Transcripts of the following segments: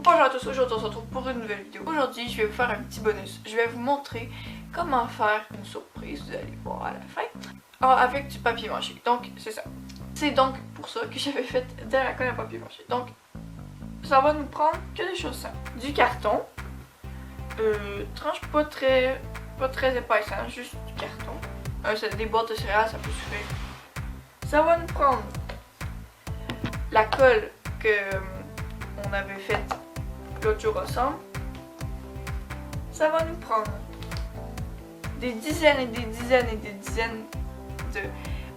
Bonjour à tous, aujourd'hui on se retrouve pour une nouvelle vidéo. Aujourd'hui je vais vous faire un petit bonus. Je vais vous montrer comment faire une surprise, vous allez voir à la fin, avec du papier mâché. Donc c'est ça. C'est donc pour ça que j'avais fait de la colle à papier mâché. Donc ça va nous prendre que des choses simples. Du carton, tranche pas très épaisse, hein, juste du carton. Des boîtes de céréales, ça peut suffire. Ça va nous prendre la colle que on avait faite l'autre jour ensemble. Ça va nous prendre des dizaines et des dizaines et des dizaines de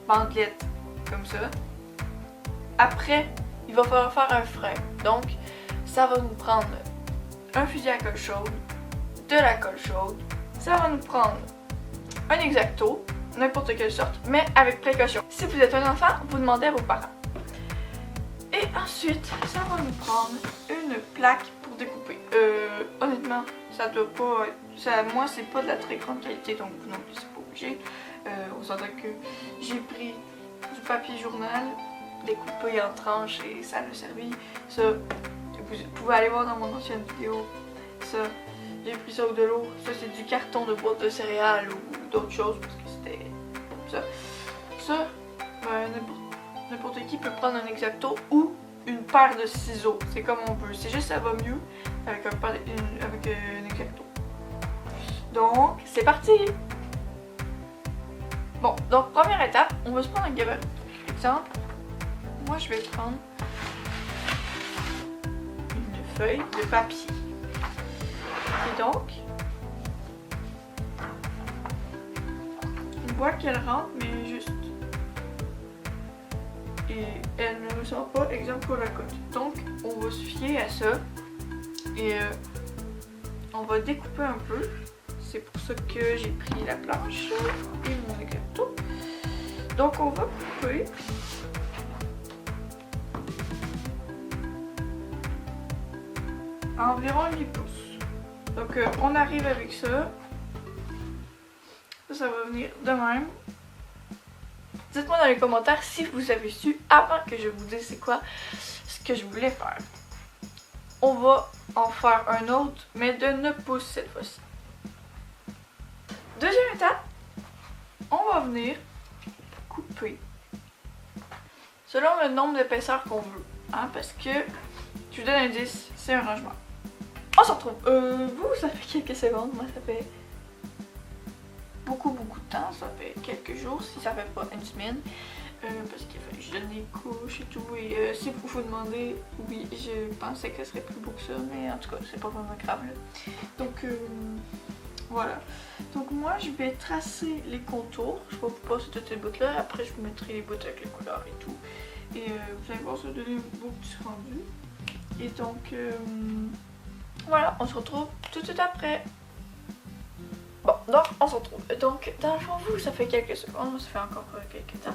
bandelettes comme ça. Après, il va falloir faire un frein. Donc, ça va nous prendre un fusil à colle chaude, de la colle chaude. Ça va nous prendre un X-Acto, n'importe quelle sorte, mais avec précaution. Si vous êtes un enfant, vous demandez à vos parents. Et ensuite, ça va nous prendre une plaque pour découper. Honnêtement, ça doit pas... moi, c'est pas de la très grande qualité, donc vous non plus, c'est pas obligé. On s'entend que j'ai pris du papier journal, découpé en tranches et ça l'a servi. Ça, vous pouvez aller voir dans mon ancienne vidéo. Ça, j'ai pris ça au de l'eau. Ça, c'est du carton de boîte de céréales ou d'autres choses parce que c'était ça. Ça, n'importe qui peut prendre un X-Acto ou une paire de ciseaux. C'est comme on veut. C'est juste ça va mieux avec un X-Acto. Donc, c'est parti! Bon, donc première étape, on va se prendre un gabarit. Par exemple, moi je vais prendre une feuille de papier. Et donc, on voit qu'elle rentre, mais juste. Et elle ne ressort pas, exemple pour la cote. Donc, on va se fier à ça. Et on va découper un peu. C'est pour ça que j'ai pris la planche et mon X-Acto. Donc, on va couper. À environ 8 pouces. Donc, on arrive avec ça. Ça va venir de même. Dites-moi dans les commentaires si vous avez su avant que je vous dise c'est quoi ce que je voulais faire. On va en faire un autre, mais de 9 pouces cette fois-ci. Deuxième étape, on va venir couper selon le nombre d'épaisseurs qu'on veut. Hein, parce que, je vous donne un indice, c'est un rangement. On se retrouve. Vous, ça fait quelques secondes, moi ça fait beaucoup de temps, ça fait quelques jours, si ça fait pas une semaine, parce qu'il fallait que je donne des couches et tout, et si vous vous demandez, oui, je pensais que ce serait plus beau que ça, mais en tout cas, c'est pas vraiment grave là. Donc, voilà. Donc moi, je vais tracer les contours, je vais vous passer toutes ces bouts là, après je vous mettrai les bouts avec les couleurs et tout, et vous allez voir, ça va donner un beau petit rendu. Et donc, voilà, on se retrouve tout de suite après. Bon, donc on se retrouve. Donc, dans le fond, vous, ça fait quelques secondes, moi ça fait encore quelques temps.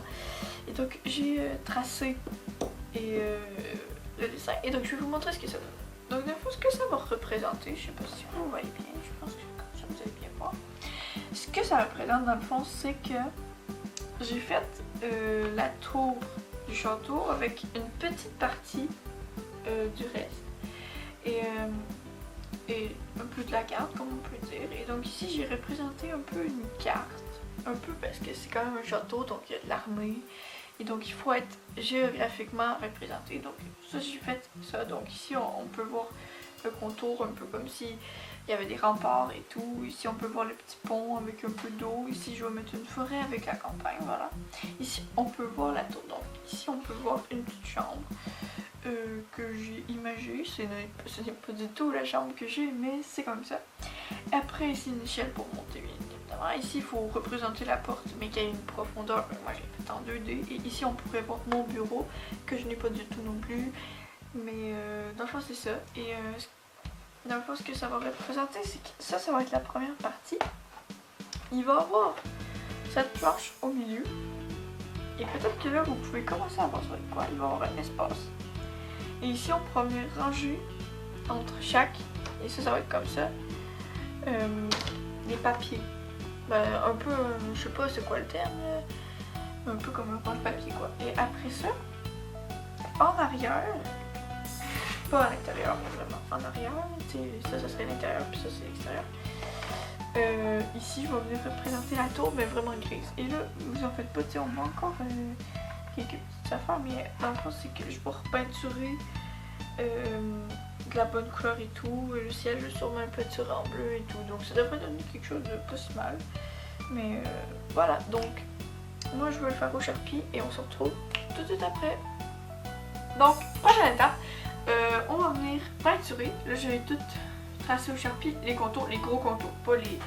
Et donc, j'ai tracé le dessin, et donc je vais vous montrer ce que ça donne. Donc, dans le fond, ce que ça va représenter, je sais pas si vous voyez bien, je pense que comme ça vous allez bien voir. Ce que ça représente, dans le fond, c'est que j'ai fait la tour du château avec une petite partie du reste. Et un peu de la carte, comme on peut dire. Et donc ici, j'ai représenté un peu une carte. Un peu parce que c'est quand même un château, donc il y a de l'armée. Et donc il faut être géographiquement représenté. Donc ça, j'ai fait ça. Donc ici, on peut voir le contour un peu comme si il y avait des remparts et tout. Ici, on peut voir le petit pont avec un peu d'eau. Ici, je vais mettre une forêt avec la campagne, voilà. Ici, on peut voir la tour. Donc ici, on peut voir une petite chambre. Que j'ai imagé, ce n'est pas du tout la chambre que j'ai, mais c'est comme ça. Après ici une échelle pour monter bien évidemment. Ici il faut représenter la porte mais qu'il y a une profondeur, moi j'ai fait en 2D. Et ici on pourrait voir mon bureau que je n'ai pas du tout non plus. Mais dans le fond c'est ça. Et dans le fond ce que ça va représenter c'est que ça va être la première partie. Il va y avoir cette planche au milieu. Et peut-être que là vous pouvez commencer à voir ça avec quoi. Il va y avoir un espace. Et ici on pourra venir ranger entre chaque, et ça va être comme ça, les papiers. Ben, un peu, je sais pas c'est quoi le terme, un peu comme un porte-papier quoi. Et après ça, en arrière, pas à l'intérieur, mais vraiment en arrière. Ça serait l'intérieur, puis ça, c'est l'extérieur. Ici, je vais venir représenter la tour, mais vraiment grise. Et là, vous en faites pas, on voit encore quelques petites affaires, mais dans le fond, c'est que je vais repeinturer de la bonne couleur et tout. Le ciel, je vais sûrement peinturer en bleu et tout. Donc, ça devrait donner quelque chose de pas si mal. Mais voilà, donc, moi, je vais le faire au Sharpie et on se retrouve tout de suite après. Donc, prochaine étape, on va venir peinturer. Là, je vais tout tracer au Sharpie les contours, les gros contours, pas les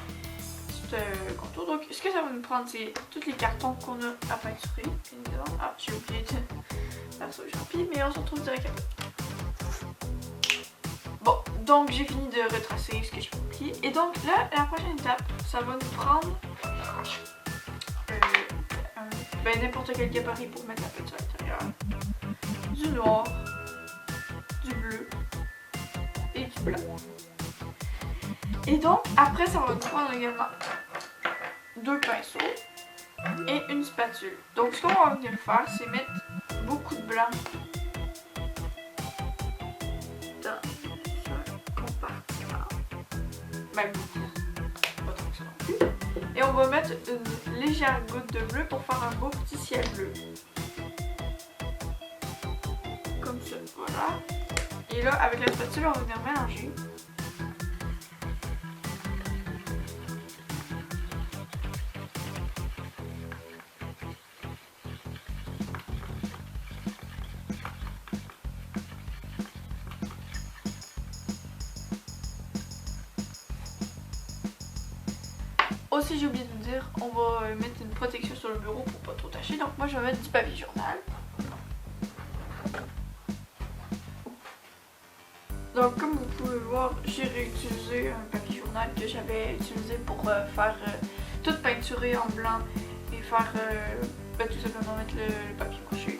petits contours. Donc, ce que ça va nous prendre, c'est tous les cartons qu'on a à peinturer. Ah, j'ai oublié de faire ça au Sharpie, mais on se retrouve direct après. Bon, donc j'ai fini de retracer ce que j'ai oublié. Et donc là, la prochaine étape, ça va nous prendre n'importe quel gabarit pour mettre la peinture à l'intérieur. Du noir, du bleu et du blanc. Et donc, après, ça va nous prendre également 2 pinceaux et une spatule. Donc, ce qu'on va venir faire, c'est mettre beaucoup de blanc dans ce compartiment. Ben, beaucoup. Pas trop que ça non plus. Et on va mettre une légère goutte de bleu pour faire un beau petit ciel bleu. Comme ça, voilà. Et là, avec la spatule, on va venir mélanger. Aussi, j'ai oublié de vous dire, on va mettre une protection sur le bureau pour pas trop tacher. Donc moi, je vais mettre du papier journal. Donc comme vous pouvez voir, j'ai réutilisé un papier journal que j'avais utilisé pour faire tout peinturer en blanc et faire tout simplement mettre le papier couché.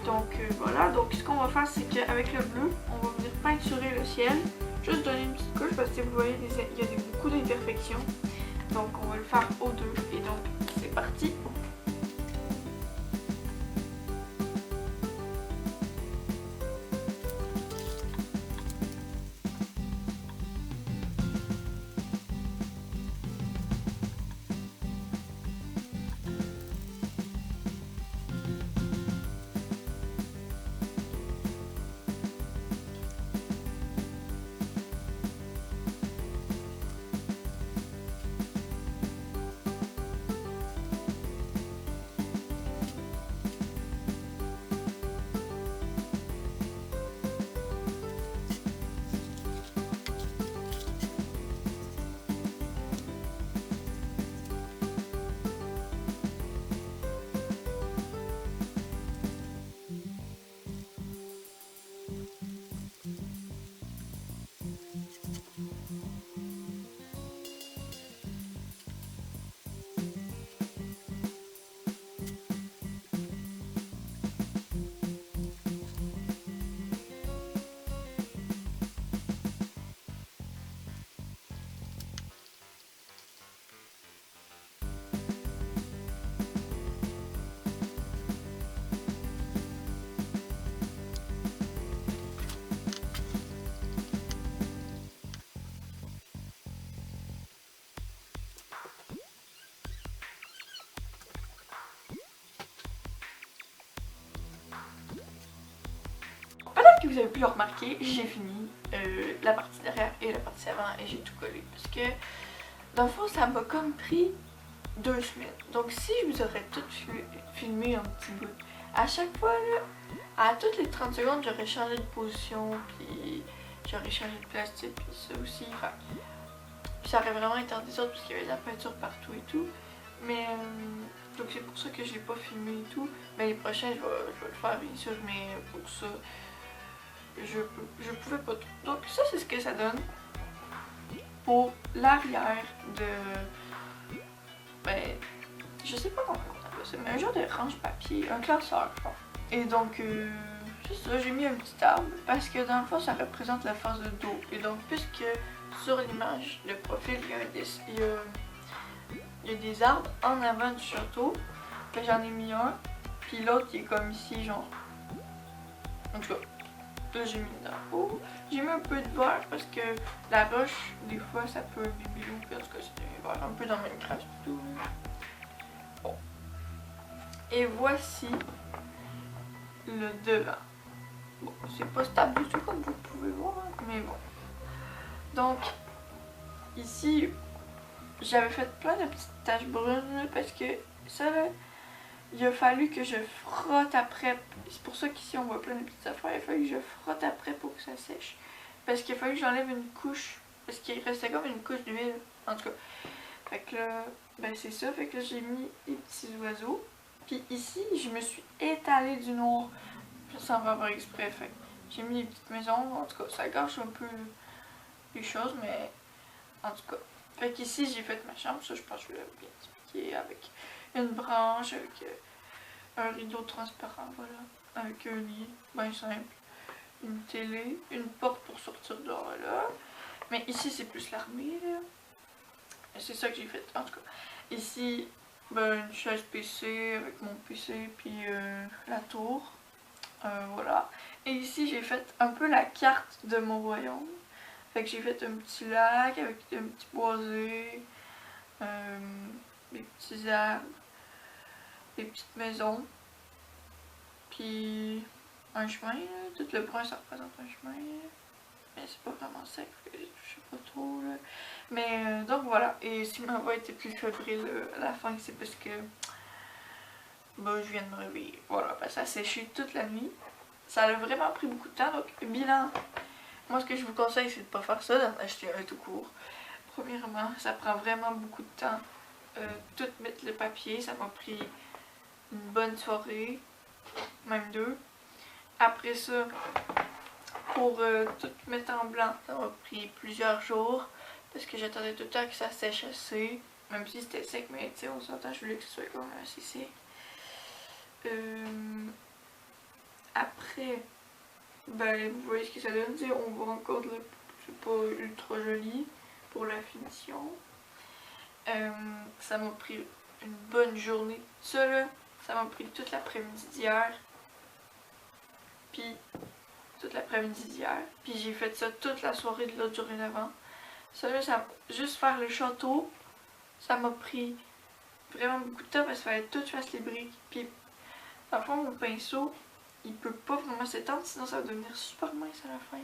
Donc voilà, donc ce qu'on va faire, c'est qu'avec le bleu, on va venir peinturer le ciel. Juste donner une petite couche parce que vous voyez, il y a beaucoup d'imperfections. Donc on va le faire aux deux et donc c'est parti. Que vous avez pu le remarquer, j'ai fini la partie derrière et la partie avant et j'ai tout collé parce que dans le fond ça m'a comme pris 2 semaines. Donc si je vous aurais tout filmé un petit bout, à chaque fois là, à toutes les 30 secondes j'aurais changé de position puis j'aurais changé de plastique puis ça aussi, enfin, ça aurait vraiment été en désordre parce qu'il y avait de la peinture partout et tout. Mais donc c'est pour ça que je l'ai pas filmé et tout. Mais les prochains je vais le faire bien sûr, mais pour ça je pouvais pas tout. Donc ça c'est ce que ça donne pour l'arrière de... Ben, je sais pas comment on appelle ça, mais un genre de range-papier, un classeur je pense. Et donc c'est ça, j'ai mis un petit arbre parce que dans le fond ça représente la face de dos. Et donc puisque sur l'image, le profil, il y a des arbres en avant du château, que j'en ai mis un, puis l'autre qui est comme ici genre. En tout cas. là j'ai mis de la peau. J'ai mis un peu de vert parce que la roche, des fois ça peut bibillou, puis en tout cas c'était vert un peu dans Minecraft et tout. Bon. Et voici le devant. Bon, c'est pas stable du tout comme vous pouvez voir, mais bon. Donc, ici, j'avais fait plein de petites taches brunes parce que ça là, il a fallu que je frotte après. C'est pour ça qu'ici on voit plein de petites affaires. Il a fallu que je frotte après pour que ça sèche. Parce qu'il a fallu que j'enlève une couche. Parce qu'il restait comme une couche d'huile. En tout cas. Fait que là, ben c'est ça. Fait que là j'ai mis des petits oiseaux. Puis ici, je me suis étalée du noir. Sans faire exprès. Fait que j'ai mis des petites maisons. En tout cas, ça gâche un peu les choses. Mais en tout cas. Fait qu'ici, j'ai fait ma chambre. Ça, je pense que je vais bien expliquer avec une branche, avec un rideau transparent, voilà, avec un lit, bien simple, une télé, une porte pour sortir dehors là. Mais ici c'est plus l'armée là. Et c'est ça que j'ai fait en tout cas. Ici, ben, une chaise PC avec mon PC puis la tour. Voilà. Et ici j'ai fait un peu la carte de mon royaume. Fait que j'ai fait un petit lac avec un petit boisé, des petits arbres, des petites maisons, puis un chemin, là. Tout le brun ça représente un chemin, là. Mais c'est pas vraiment sec, je sais pas trop là. Mais donc voilà, et si ma voix était plus fébrile à la fin, c'est parce que bah, je viens de me réveiller. Voilà, parce que ça a séché toute la nuit. Ça a vraiment pris beaucoup de temps, donc bilan. Moi ce que je vous conseille c'est de pas faire ça, d'en acheter un tout court. Premièrement, ça prend vraiment beaucoup de temps. Tout mettre le papier, ça m'a pris une bonne soirée, même 2. Après ça, pour tout mettre en blanc, ça m'a pris plusieurs jours parce que j'attendais tout le temps que ça sèche assez, même si c'était sec, mais tu sais, on s'entend, je voulais que ce soit quand même assez sec. Après, ben vous voyez ce que ça donne, tu sais, on voit encore de c'est pas ultra joli pour la finition. Ça m'a pris une bonne journée. Ça là, ça m'a pris toute l'après-midi d'hier. Puis toute l'après-midi d'hier. Puis j'ai fait ça toute la soirée de l'autre journée d'avant. Ça là, juste faire le château, ça m'a pris vraiment beaucoup de temps parce qu'il fallait tout fasse les briques. Puis dans le fond, mon pinceau, il peut pas vraiment s'étendre, sinon ça va devenir super mince à la fin.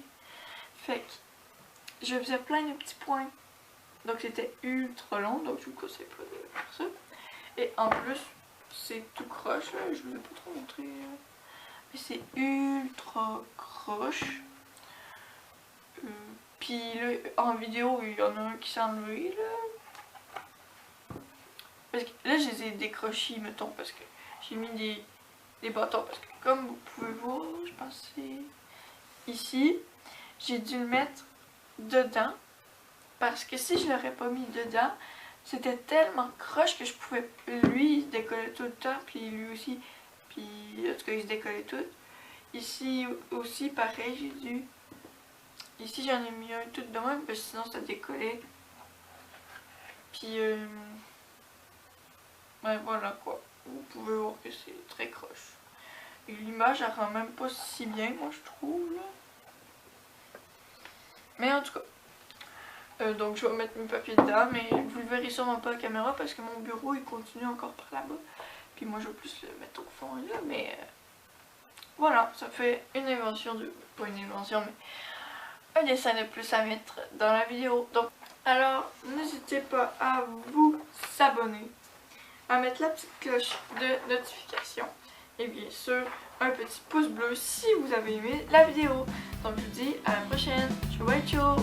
Fait que je faisais plein de petits points. Donc c'était ultra long, donc je vous conseille pas de faire ça. Et en plus, c'est tout croche, là. Je vous ai pas trop montré. Mais c'est ultra croche. Puis là, en vidéo, il y en a un qui s'est enlevé, là. Parce que là, je les ai décrochés, mettons, parce que j'ai mis des bâtons. Parce que comme vous pouvez voir, je pense que c'est ici, j'ai dû le mettre dedans. Parce que si je l'aurais pas mis dedans, c'était tellement croche que je pouvais... Lui, il se décollait tout le temps, puis lui aussi. Puis, en tout cas, il se décollait tout. Ici aussi, pareil, j'ai dû... Ici, j'en ai mis un tout de même, parce que sinon, ça décollait. Puis, ben voilà quoi. Vous pouvez voir que c'est très croche. Et l'image, elle rend même pas si bien, moi, je trouve, là. Mais en tout cas... donc je vais mettre mes papiers dedans, mais vous le verrez sûrement pas à la caméra parce que mon bureau il continue encore par là-bas. Puis moi je vais plus le mettre au fond là, mais voilà, ça fait une invention de... pas une invention, mais un dessin de plus à mettre dans la vidéo. Donc alors n'hésitez pas à vous abonner, à mettre la petite cloche de notification et bien sûr un petit pouce bleu si vous avez aimé la vidéo. Donc je vous dis à la prochaine, ciao bye ciao.